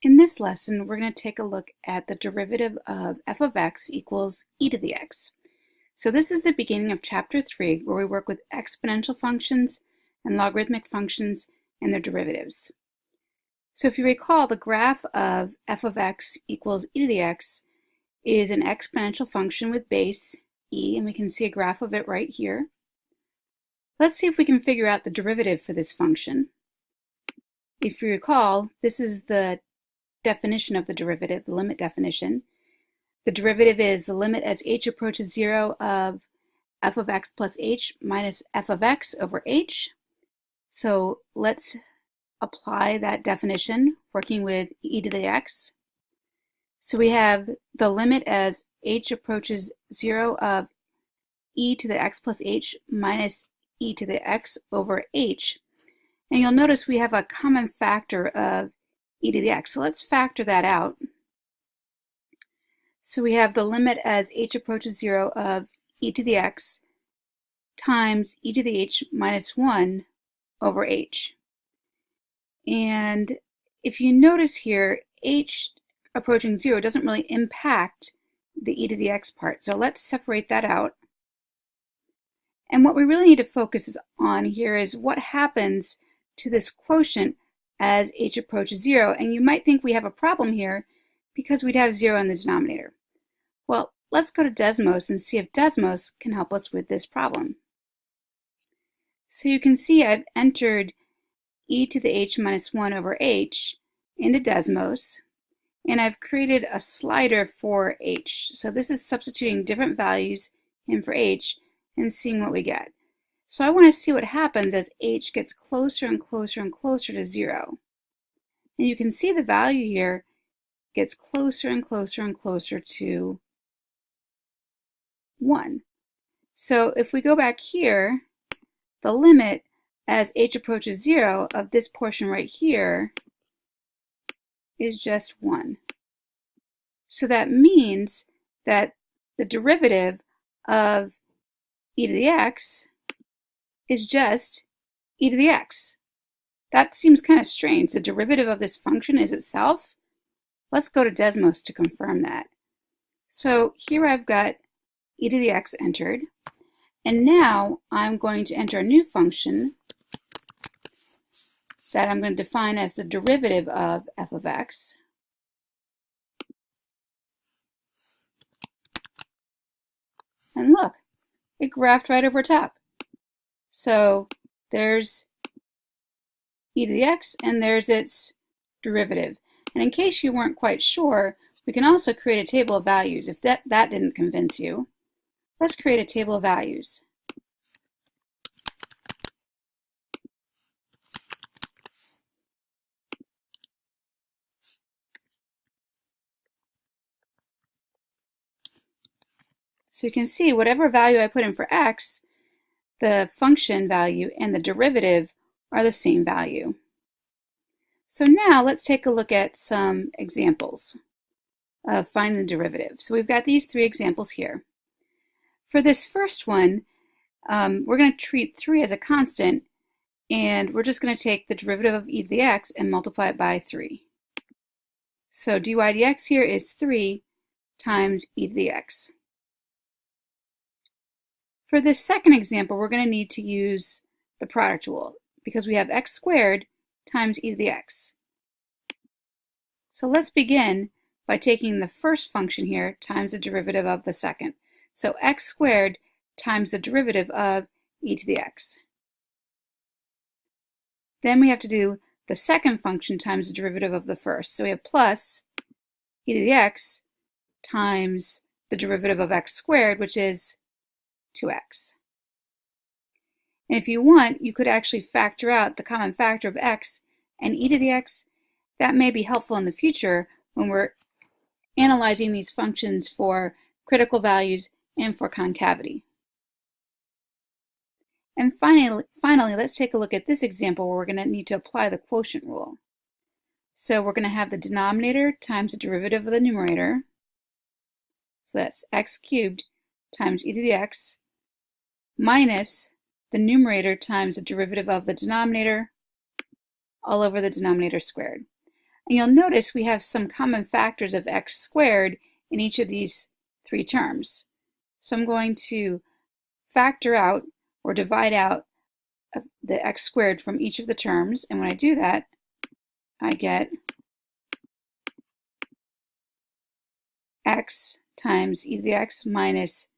In this lesson, we're going to take a look at the derivative of f of x equals e to the x. So this is the beginning of chapter 3, where we work with exponential functions and logarithmic functions and their derivatives. So if you recall, the graph of f of x equals e to the x is an exponential function with base e, and we can see a graph of it right here. Let's see if we can figure out the derivative for this function. If you recall, this is the definition of the derivative, the limit definition. The derivative is the limit as h approaches 0 of f of x plus h minus f of x over h. So let's apply that definition working with e to the x. So we have the limit as h approaches 0 of e to the x plus h minus e to the x over h. And you'll notice we have a common factor of e to the x. So let's factor that out. So we have the limit as h approaches 0 of e to the x times e to the h minus 1 over h. And if you notice here, h approaching 0 doesn't really impact the e to the x part. So let's separate that out. And what we really need to focus on here is what happens to this quotient as h approaches 0, and you might think we have a problem here because we'd have 0 in the denominator. Well, let's go to Desmos and see if Desmos can help us with this problem. So you can see I've entered e to the h minus 1 over h into Desmos, and I've created a slider for h. So this is substituting different values in for h and seeing what we get. So I want to see what happens as h gets closer and closer and closer to 0. And you can see the value here gets closer and closer and closer to 1. So if we go back here, the limit as h approaches 0 of this portion right here is just 1. So that means that the derivative of e to the x is just e to the x. That seems kind of strange. The derivative of this function is itself. Let's go to Desmos to confirm that. So here I've got e to the x entered, and now I'm going to enter a new function that I'm going to define as the derivative of f of x. And look, it graphed right over top. So there's e to the x, and there's its derivative. And in case you weren't quite sure, we can also create a table of values. If that didn't convince you, let's create a table of values. So you can see whatever value I put in for x, the function value and the derivative are the same value. So now let's take a look at some examples of finding the derivative. So we've got these 3 examples here. For this first one, we're going to treat 3 as a constant, and we're just going to take the derivative of e to the x and multiply it by 3. So dy dx here is 3 times e to the x. For this second example, we're going to need to use the product rule because we have x squared times e to the x. So let's begin by taking the first function here times the derivative of the second. So x squared times the derivative of e to the x. Then we have to do the second function times the derivative of the first. So we have plus e to the x times the derivative of x squared, which is 2x. And if you want, you could actually factor out the common factor of x and e to the x. That may be helpful in the future when we're analyzing these functions for critical values and for concavity. And finally, let's take a look at this example where we're going to need to apply the quotient rule. So we're going to have the denominator times the derivative of the numerator. So that's x cubed times e to the x minus the numerator times the derivative of the denominator all over the denominator squared. And you'll notice we have some common factors of x squared in each of these three terms. So I'm going to factor out or divide out the x squared from each of the terms, and when I do that, I get x times e to the x minus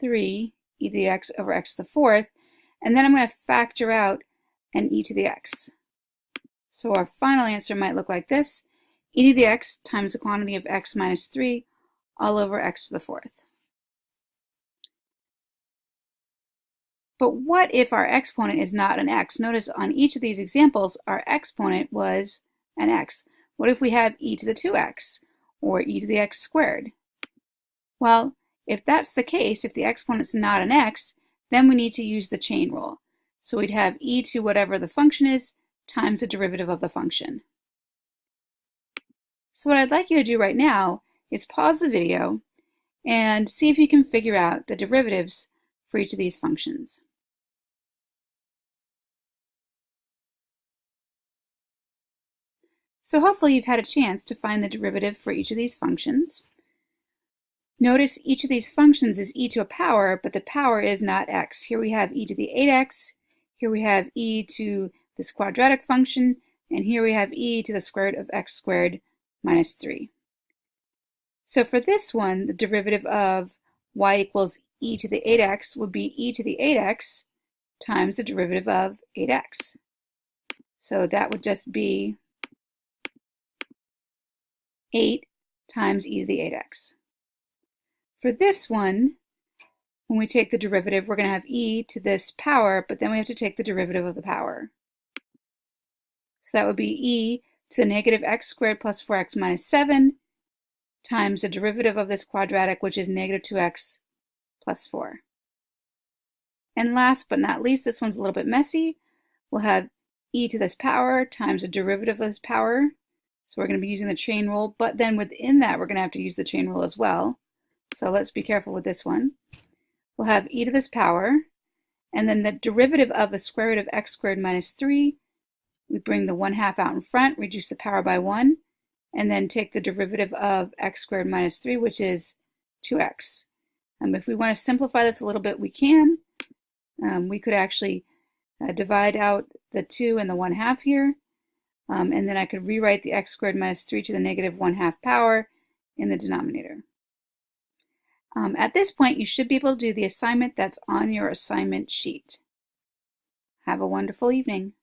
3 e to the x over x to the fourth, and then I'm going to factor out an e to the x. So our final answer might look like this: e to the x times the quantity of x minus 3 all over x to the fourth. But what if our exponent is not an x? Notice on each of these examples, our exponent was an x. What if we have e to the 2x or e to the x squared? Well, if that's the case, if the exponent's not an x, then we need to use the chain rule. So we'd have e to whatever the function is times the derivative of the function. So what I'd like you to do right now is pause the video and see if you can figure out the derivatives for each of these functions. So hopefully you've had a chance to find the derivative for each of these functions. Notice each of these functions is e to a power, but the power is not x. Here we have e to the 8x, here we have e to this quadratic function, and here we have e to the square root of x squared minus 3. So for this one, the derivative of y equals e to the 8x would be e to the 8x times the derivative of 8x. So that would just be 8 times e to the 8x. For this one, when we take the derivative, we're going to have e to this power, but then we have to take the derivative of the power. So that would be e to the negative x squared plus 4x minus 7 times the derivative of this quadratic, which is negative 2x plus 4. And last but not least, this one's a little bit messy. We'll have e to this power times the derivative of this power. So we're going to be using the chain rule, but then within that, we're going to have to use the chain rule as well. So let's be careful with this one. We'll have e to this power, and then the derivative of the square root of x squared minus 3, we bring the 1/2 out in front, reduce the power by 1, and then take the derivative of x squared minus 3, which is 2x. If we want to simplify this a little bit, we can. We could actually divide out the 2 and the 1/2 here, and then I could rewrite the x squared minus 3 to the negative 1/2 power in the denominator. At this point, you should be able to do the assignment that's on your assignment sheet. Have a wonderful evening.